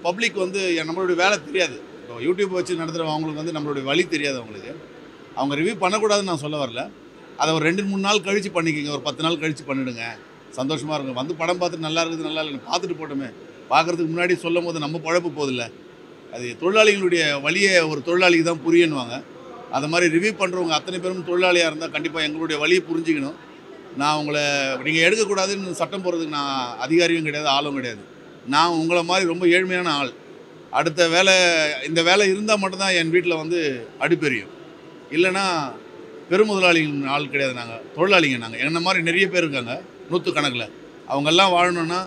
Public வந்து நம்மளுடைய வேலை தெரியாது. இப்போ யூடியூப் வச்சு நடத்துகிறவங்க அவங்களுக்கு வந்து நம்மளுடைய வழி தெரியாது. அவங்களுக்கு அவங்க ரிவ்யூ பண்ணக்கூடாதுன்னு நான் சொல்ல வரல. அதை ஒரு 2-3 நாள் கழித்து பண்ணிக்கோங்க, ஒரு 10 நாள் கழித்து பண்ணிவிடுங்க, சந்தோஷமாக இருக்கும். வந்து படம் பார்த்துட்டு நல்லா இருக்குது நல்லா இல்லைன்னு பார்த்துட்டு போட்டோமே, பார்க்குறதுக்கு முன்னாடி சொல்லும் போது நம்ம பழப்பு போதில்ல. அது தொழிலாளிகளுடைய வழியை ஒரு தொழிலாளிக்கு தான் புரியணுவாங்க. அது மாதிரி ரிவ்யூ பண்ணுறவங்க அத்தனை பேரும் தொழிலாளியாக இருந்தால் கண்டிப்பாக எங்களுடைய வழியை புரிஞ்சுக்கணும். நான் உங்களை நீங்கள் எடுக்கக்கூடாதுன்னு சட்டம் போடுறதுக்கு நான் அதிகாரியும் கிடையாது, ஆளும் கிடையாது. நான் உங்களை மாதிரி ரொம்ப ஏழ்மையான ஆள். அடுத்த வேலை இந்த வேலை இருந்தால் மட்டும்தான் என் வீட்டில் வந்து அடுப்பெரியும். இல்லைன்னா பெருமுதலாளிகள் ஆள் கிடையாது. நாங்கள் தொழிலாளிங்க. நாங்கள் என்ன மாதிரி நிறைய பேர் இருக்காங்க, 100 கணக்கில். அவங்கெல்லாம் வாழணுன்னா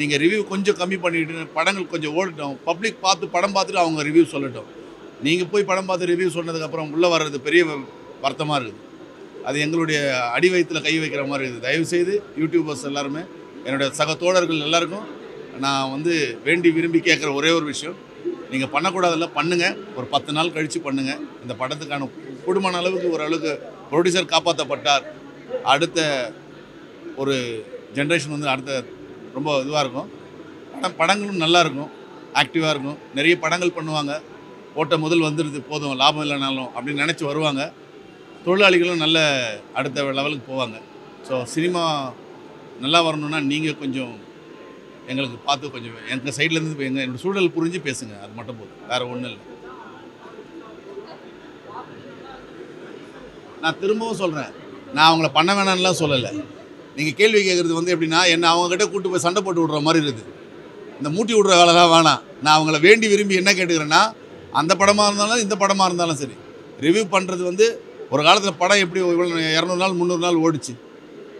நீங்கள் ரிவ்யூ கொஞ்சம் கம்மி பண்ணிவிட்டு படங்கள் கொஞ்சம் ஓடட்டும். பப்ளிக் பார்த்து படம் பார்த்துட்டு அவங்க ரிவ்யூ சொல்லட்டும். நீங்கள் போய் படம் பார்த்து ரிவ்யூ சொன்னதுக்கப்புறம் உள்ளே வர்றது பெரிய வருத்தமாக இருக்குது. அது எங்களுடைய அடி வயிற்றில் கை வைக்கிற மாதிரி இருக்குது. தயவுசெய்து யூடியூபர்ஸ் எல்லாருமே, என்னுடைய சக தோழர்கள் எல்லாருக்கும் நான் வந்து வேண்டி விரும்பி கேட்குற ஒரே ஒரு விஷயம், நீங்கள் பண்ணக்கூடாதில்ல, பண்ணுங்கள். ஒரு 10 நாள் கழித்து பண்ணுங்கள். இந்த படத்துக்கான கூடுமான அளவுக்கு ஓரளவுக்கு ப்ரொடியூசர் காப்பாற்றப்பட்டார். அடுத்த ஒரு ஜென்ரேஷன் வந்து அடுத்த ரொம்ப இதுவாக இருக்கும். படங்களும் நல்லாயிருக்கும், ஆக்டிவாக இருக்கும். நிறைய படங்கள் பண்ணுவாங்க. போட்ட முதல் வந்துடுது போதும், லாபம் இல்லைனாலும் அப்படின்னு நினச்சி வருவாங்க. தொழிலாளிகளும் நல்ல அடுத்த லெவலுக்கு போவாங்க. ஸோ சினிமா நல்லா வரணுன்னா நீங்கள் கொஞ்சம் எங்களுக்கு பார்த்து கொஞ்சம் எங்கள் சைட்லேருந்து என்னோடய சூழல் புரிஞ்சு பேசுங்க. அது மட்டும் போதும், வேறு ஒன்றும் இல்லை. நான் திரும்பவும் சொல்கிறேன், நான் அவங்கள பண்ண வேணான்னுலாம் சொல்லலை. நீங்கள் கேள்வி கேட்குறது வந்து எப்படின்னா, என்ன அவங்ககிட்ட கூட்டு போய் சண்டை போட்டு விட்ற மாதிரி இருக்குது. இந்த மூட்டி விட்ற வேலைலாம் வேணாம். நான் அவங்கள வேண்டி விரும்பி என்ன கேட்டுக்கிறேன்னா, அந்த படமாக இருந்தாலும் இந்த படமாக இருந்தாலும் சரி, ரிவ்யூ பண்ணுறது வந்து ஒரு காலத்தில் படம் எப்படி 200 நாள் 300 நாள் ஓடிச்சு.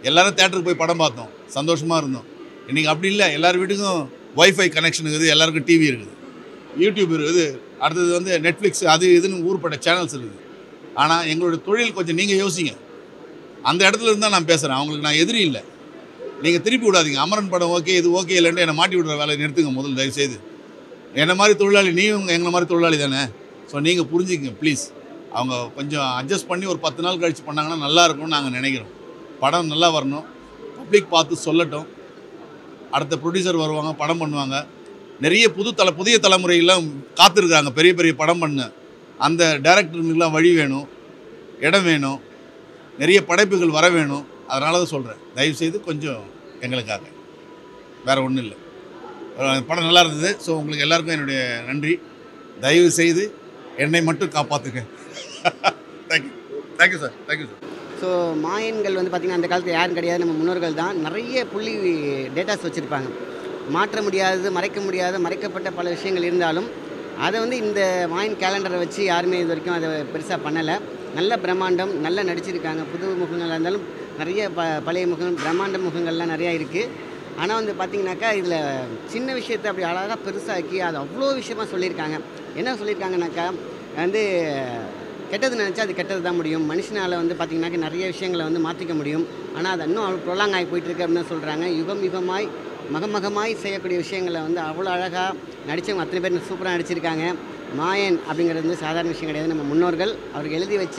எல்லோரும் தேட்டருக்கு போய் படம் பார்த்தோம், சந்தோஷமாக இருந்தோம். இன்றைக்கி அப்படி இல்லை. எல்லார் வீட்டுக்கும் ஒய்ஃபை கனெக்ஷன் இருக்குது, எல்லாருக்கும் டிவி இருக்குது, யூடியூப் இருக்குது, அடுத்தது வந்து நெட்ஃப்ளிக்ஸ், அது இதுன்னு ஊர்பட்ட சேனல்ஸ் இருக்குது. ஆனால் எங்களுடைய தொழில் கொஞ்சம் நீங்கள் யோசிங்க. அந்த இடத்துல இருந்தால் நான் பேசுகிறேன். அவங்களுக்கு நான் எதிரி இல்லை. நீங்கள் திருப்பி விடாதீங்க. அமரன் படம் ஓகே, இது ஓகே இல்லைன்ட்டு என்னை மாட்டி விடுற வேலையை நிறுத்துங்க முதல் தயவுசெய்து. என்னை மாதிரி தொழிலாளி, நீயும் எங்களை மாதிரி தொழிலாளி தானே. ஸோ நீங்கள் புரிஞ்சுக்கங்க ப்ளீஸ். அவங்க கொஞ்சம் அட்ஜஸ்ட் பண்ணி ஒரு 10 நாள் கழித்து பண்ணாங்கன்னா நல்லாயிருக்கும்னு நாங்கள் நினைக்கிறோம். படம் நல்லா வரணும், பப்ளிக் பார்த்து சொல்லட்டும். அடுத்த ப்ரொடியூசர் வருவாங்க, படம் பண்ணுவாங்க. நிறைய புதிய தலைமுறையெல்லாம் காத்திருக்காங்க பெரிய பெரிய படம் பண்ண. அந்த டைரக்டருங்கெல்லாம் வழி வேணும், இடம் வேணும், நிறைய படைப்புகள் வர வேணும். அதனால தான் சொல்கிறேன், தயவுசெய்து கொஞ்சம் எங்களுக்காக, வேறு ஒன்றும் இல்லை. படம் நல்லா இருந்தது. ஸோ உங்களுக்கு எல்லாருக்கும் என்னுடைய நன்றி. தயவுசெய்து என்னை மட்டும் காப்பாற்றுங்க. Thank you sir, thank you sir. So மாயன்கள் வந்து பார்த்திங்கன்னா அந்த காலத்தில் யாரும் கிடையாது, நம்ம முன்னோர்கள் தான். நிறைய புள்ளி டேட்டாஸ் வச்சுருப்பாங்க. மாற்ற முடியாதது, மறைக்க முடியாத, மறைக்கப்பட்ட பல விஷயங்கள் இருந்தாலும் அதை வந்து இந்த மாயன் கேலண்டரை வச்சு யாருமே இது வரைக்கும் அதை பெருசாக பண்ணலை. நல்ல பிரம்மாண்டம், நல்லா நடிச்சிருக்காங்க. புது முகங்களாக இருந்தாலும் நிறைய பழைய முகங்கள், பிரம்மாண்ட முகங்கள்லாம் நிறையா இருக்குது. ஆனால் வந்து பார்த்திங்கனாக்கா இதில் சின்ன விஷயத்தை அப்படி அழகாக பெருசாக்கி அது அவ்வளோ விஷயமாக சொல்லியிருக்காங்க. என்ன சொல்லியிருக்காங்கனாக்கா வந்து கெட்டது நினச்சா அது கெட்டது தான் முடியும். மனுஷனால் வந்து பார்த்திங்கனாக்கா நிறைய விஷயங்களை வந்து மாற்றிக்க முடியும். ஆனால் அது இன்னும் அவ்வளோ ப்ரொலாங் ஆகி போயிட்டுருக்கு அப்படின்னு சொல்கிறாங்க. யுகமாய் மகமகமாய் செய்யக்கூடிய விஷயங்களை வந்து அவ்வளோ அழகாக நடித்தவங்க அத்தனை பேர் சூப்பராக நடிச்சிருக்காங்க. மாயன் அப்படிங்கிறது வந்து சாதாரண விஷயம் கிடையாது. நம்ம முன்னோர்கள் அவருக்கு எழுதி வச்ச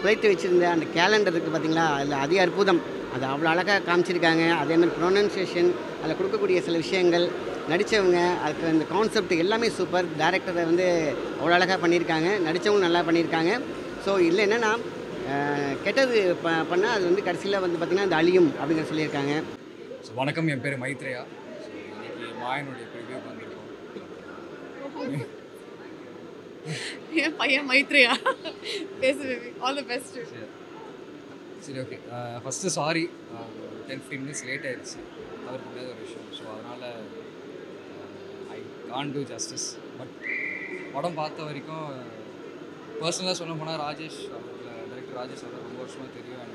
குறைத்து வச்சுருந்த அந்த கேலண்டர் இருக்குது பார்த்திங்களா, அதில் அதி அற்புதம். அது அவ்வளோ அழகாக காமிச்சிருக்காங்க. அதேமாதிரி ப்ரொனன்சியேஷன், அதில் கொடுக்கக்கூடிய சில விஷயங்கள், நடித்தவங்க, அதுக்கு அந்த கான்செப்ட் எல்லாமே சூப்பர். டேரக்டரை வந்து அவ்வளோ அழகாக பண்ணியிருக்காங்க, நடித்தவங்க நல்லா பண்ணியிருக்காங்க. ஸோ இதில் என்னென்னா கெட்டது பண்ணால் அது வந்து கடைசியில் வந்து பார்த்திங்கன்னா அது அழியும் அப்படிங்கிற சொல்லியிருக்காங்க. ஸோ வணக்கம், என் பேர் மைத்ரேயா. ஸோ இன்றைக்கி மாயனுடைய ப்ரிவியூ வந்திருக்கோம். என் பையன் மைத்ரேயா பேசு. All the best. சரி, okay. First sorry, 10-15 minutes late ஆகிடுச்சு. தவிர்க்க முடியாத ஒரு விஷயம். ஸோ அதனால் I can't do justice. But படம் பார்த்த வரைக்கும் பர்சனலாக சொல்ல போனால் ராஜேஷ் அவர்கள், டைரக்டர் ராஜேஷ் அவர்கள் ரொம்ப வருஷமாக தெரியும்.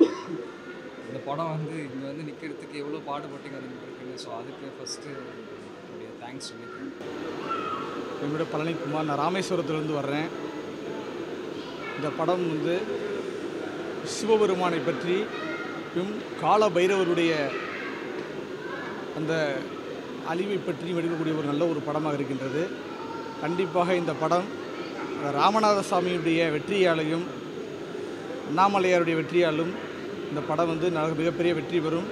இந்த படம் வந்து இங்கே வந்து நிற்கிறதுக்கு எவ்வளோ பாடுபட்டு இருக்குன்னு. ஸோ அதுக்கு ஃபஸ்ட்டு என்னுடைய தேங்க்ஸ் சொல்லியிருக்கேன். என்னோட பழனிக்குமார், நான் ராமேஸ்வரத்துலேருந்து வர்றேன். இந்த படம் வந்து சிவபெருமானை பற்றியும் கால பைரவருடைய அந்த அழிவை பற்றியும் எடுக்கக்கூடிய ஒரு நல்ல ஒரு படமாக இருக்கின்றது. கண்டிப்பாக இந்த படம் ராமநாத சாமியுடைய வெற்றியாலையும் அண்ணாமலையாருடைய வெற்றியாலும் இந்த படம் வந்து மிகப்பெரிய வெற்றி பெறும்.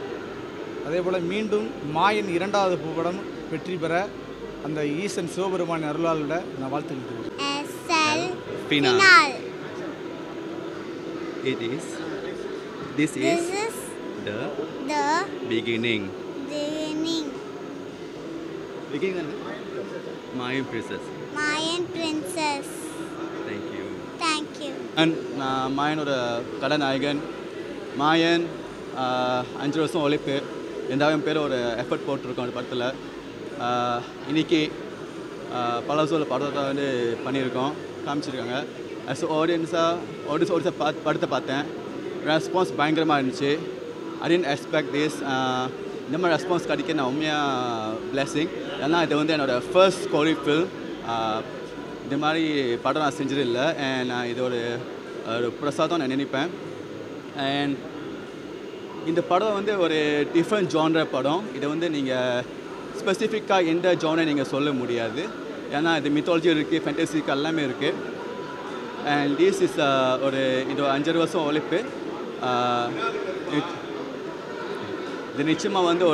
அதே போல் மீண்டும் மாயன் 2வது படம் வெற்றி பெற அந்த ஈசன் சிவபெருமான் அருளாளோட நான் வாழ்த்துக்கிட்டு Final. This is the beginning. Beginning. Mayan Princess. Thank you. And மாயனோட கதாநாயகன் மாயன் 5 வருஷம் உழைப்பு என் பேர் ஒரு எஃபர்ட் போட்டிருக்கோம் அந்த படத்தில். இன்றைக்கி பல வருஷம் படத்தை வந்து பண்ணியிருக்கோம், காமிச்சிருக்காங்க. ஸோ ஆடியன்ஸாக படத்தை பார்த்தேன். ரெஸ்பான்ஸ் பயங்கரமாக இருந்துச்சு. ஐ டென்ட் எக்ஸ்பெக்ட் திஸ். இந்த மாதிரி ரெஸ்பான்ஸ் கிடைக்க நான் உண்மையாக பிளெஸிங். ஏன்னா இது வந்து என்னோடய ஃபர்ஸ்ட் கோரிக் ஃபில்ம். இந்த மாதிரி படம் நான் செஞ்சது இல்லை. அண்ட் நான் இது ஒரு பிரசாதம் நான் நினைப்பேன். அண்ட் இந்த படம் வந்து ஒரு டிஃப்ரெண்ட் ஜான்ர படம். இதை வந்து நீங்கள் ஸ்பெசிஃபிக்காக எந்த ஜானை நீங்கள் சொல்ல முடியாது. ஏன்னா இது மித்தாலஜி இருக்குது, ஃபேண்டசிக்கு எல்லாமே இருக்குது. அண்ட் திஸ் இஸ் இது 5 வருஷம் உழைப்பு. இது நிச்சயமாக வந்து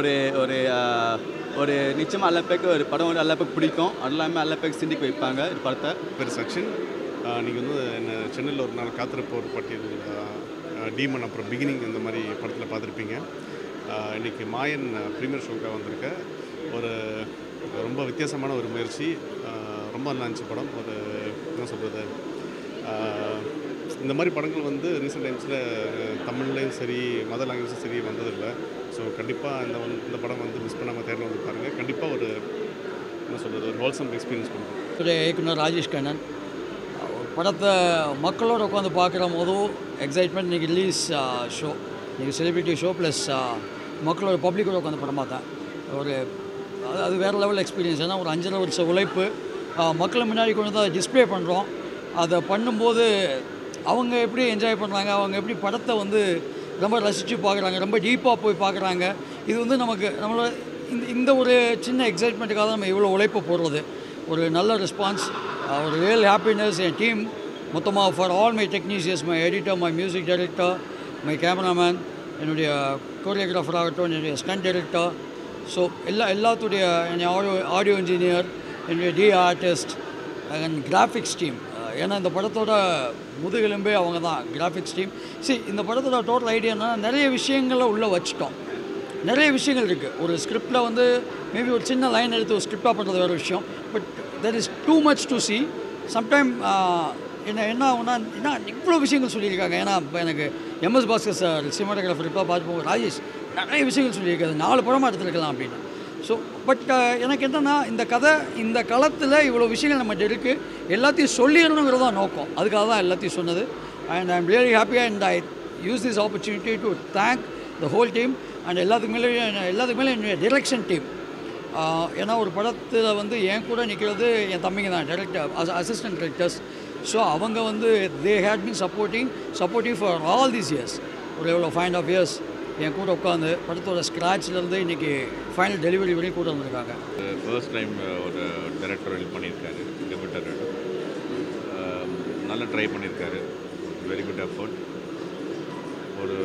ஒரு நிச்சயமாக எல்லா பேருக்கு ஒரு படம் வந்து எல்லா பேருக்கு பிடிக்கும். அது எல்லாமே எல்லா பேருக்கு சிந்திக்க வைப்பாங்க இந்த படத்தை. பேர் சச்சின். நீங்கள் வந்து என்ன சென்னையில் ஒரு நாள் காத்திருப்போர் பட்டியல் டீமன் அப்புறம் பிகினிங் இந்த மாதிரி படத்தில் பார்த்துருப்பீங்க. இன்றைக்கி மாயன் ப்ரீமியர் ஷோக்காக வந்திருக்க ஒரு ரொம்ப வித்தியாசமான ஒரு முயற்சி. ரொம்ப நல்லா இருந்துச்சு படம். ஒரு என்ன சொல்கிறது, இந்த மாதிரி படங்கள் வந்து ரீசெண்ட் டைம்ஸில் தமிழ்லேயும் சரி மதர் லாங்குவேஜும் சரி வந்ததில்லை. ஸோ கண்டிப்பாக இந்த படம் வந்து மிஸ் பண்ணாமல் தேர்ந்து வந்து பாருங்கள். கண்டிப்பாக ஒரு என்ன சொல்கிறது, ஒரு ஹோல்சம் எக்ஸ்பீரியன்ஸ் பண்ணுறோம். இயக்குனர் ராஜேஷ் கண்ணன் படத்தை மக்களோட உட்காந்து பார்க்குற போதும் எக்ஸைட்மெண்ட். இன்றைக்கி ரிலீஸ் ஷோ, இன்றைக்கி செலிப்ரிட்டி ஷோ ப்ளஸ் மக்களோட பப்ளிக்கோட உட்காந்து படம் பார்த்தேன். ஒரு அது வேறு லெவல் எக்ஸ்பீரியன்ஸ். ஏன்னா ஒரு 5 வருஷம் உழைப்பு மக்களை முன்னாடி கொண்டு வந்து அதை டிஸ்பிளே பண்ணுறோம். அதை பண்ணும்போது அவங்க எப்படி என்ஜாய் பண்ணுறாங்க, அவங்க எப்படி படத்தை வந்து ரொம்ப ரசித்து பார்க்குறாங்க, ரொம்ப டீப்பாக போய் பார்க்குறாங்க. இது வந்து நம்மளோட இந்த ஒரு சின்ன எக்ஸைட்மெண்ட்டுக்காக தான் நம்ம இவ்வளோ உழைப்பு போடுறது. ஒரு நல்ல ரெஸ்பான்ஸ், ஒரு ரியல் ஹாப்பினஸ். என் டீம் மொத்தமாக for all my technicians, my editor, my music director, my cameraman, என்னுடைய கோரியோகிராஃபர் ஆகட்டும், என்னுடைய ஸ்டண்ட் டைரக்டர், ஸோ எல்லாத்துடைய ஆடியோ இன்ஜினியர், என்னுடைய D artist and graphics team. ஏன்னா இந்த படத்தோட முதுகெலும்பே அவங்க தான், கிராஃபிக்ஸ் டீம். இந்த படத்தோட டோட்டல் ஐடியானா நிறைய விஷயங்களை உள்ளே வச்சுட்டோம். நிறைய விஷயங்கள் இருக்குது. ஒரு ஸ்கிரிப்டில் வந்து மேபி ஒரு சின்ன லைன் எடுத்து ஒரு ஸ்கிரிப்டாக பண்ணுறது வேறு விஷயம். But there is too much to C. Sometime என்ன ஆகுனா இவ்வளோ விஷயங்கள் சொல்லியிருக்காங்க. ஏன்னா இப்போ எனக்கு எம்எஸ் பாஸ்கர் சார் சினிமாட்டோகிராஃபர் இப்போ பார்த்துப்போம், ராஜேஷ் நிறைய விஷயங்கள் சொல்லியிருக்காது, 4 படமாக எடுத்துருக்கலாம் அப்படின்னு. ஸோ பட் எனக்கு என்னென்னா இந்த களத்தில் இவ்வளோ விஷயங்கள் நம்மகிட்ட இருக்குது, எல்லாத்தையும் சொல்லிடணுங்கிறது தான் நோக்கம். அதுக்காக தான் எல்லாத்தையும் சொன்னது. And I am really happy and I use this opportunity to thank the whole team and எல்லாத்துக்கு மேலே என்னுடைய டிரெக்ஷன் டீம். ஏன்னா ஒரு படத்தில் வந்து என் கூட நிற்கிறது என் தம்பிங்க தான், டைரக்டர் அசிஸ்டன்ட் டைரக்டர்ஸ். ஸோ அவங்க வந்து they had been supportive for all these years. ஒரு எவ்வளோ 5.5 years என் கூட உட்காந்து படத்தோட ஸ்க்ராட்ச்லேருந்து இன்றைக்கி ஃபைனல் டெலிவரி வரையும் கூட வந்திருக்காங்க. ஃபர்ஸ்ட் டைம் ஒரு டைரக்டர் ஹெல்ப் பண்ணியிருக்காரு, டெபியூட்டர். நல்லா ட்ரை பண்ணியிருக்காரு, வெரி குட் எஃபர்ட். ஒரு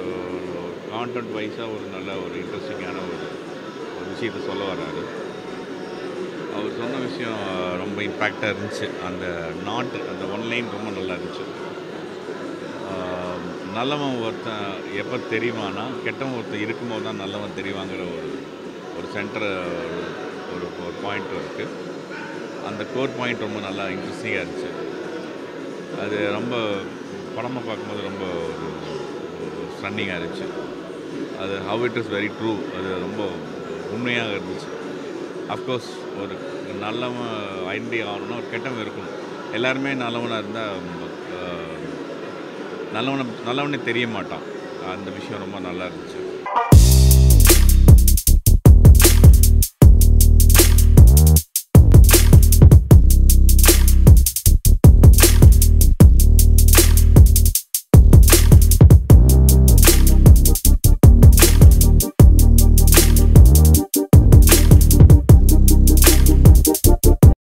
கான்டென்ட் வைஸாக ஒரு நல்ல ஒரு இன்ட்ரெஸ்டிங்கான ஒரு விஷயத்தை சொல்ல வர்றாரு. அவர் சொன்ன விஷயம் ரொம்ப இம்பேக்டாக இருந்துச்சு. அந்த ஒன்லைன் ரொம்ப நல்லா இருந்துச்சு. நல்லவன் ஒருத்தன் எப்போ தெரியுமானா கெட்டவன் ஒருத்தன் இருக்கும்போது தான் நல்லவன் தெரியுவாங்கிற ஒரு சென்டர் ஒரு பாயிண்ட் இருக்குது. அந்த கோர் பாயிண்ட் ரொம்ப நல்லா இன்ட்ரெஸ்டிங்காக இருந்துச்சு. அது ரொம்ப படமாக பார்க்கும்போது ரொம்ப ஒரு ஸ்டன்னிங்காக இருந்துச்சு. அது how it is very true, அது ரொம்ப உண்மையாக இருந்துச்சு. அஃப்கோர்ஸ் ஒரு நல்லவன் ஐடென்டி ஆகணும்னா ஒரு கெட்டவன் இருக்கணும். எல்லாருமே நல்லவனாக இருந்தால் நல்லவனே தெரிய மாட்டான். அந்த விஷயம் ரொம்ப நல்லா இருந்துச்சு.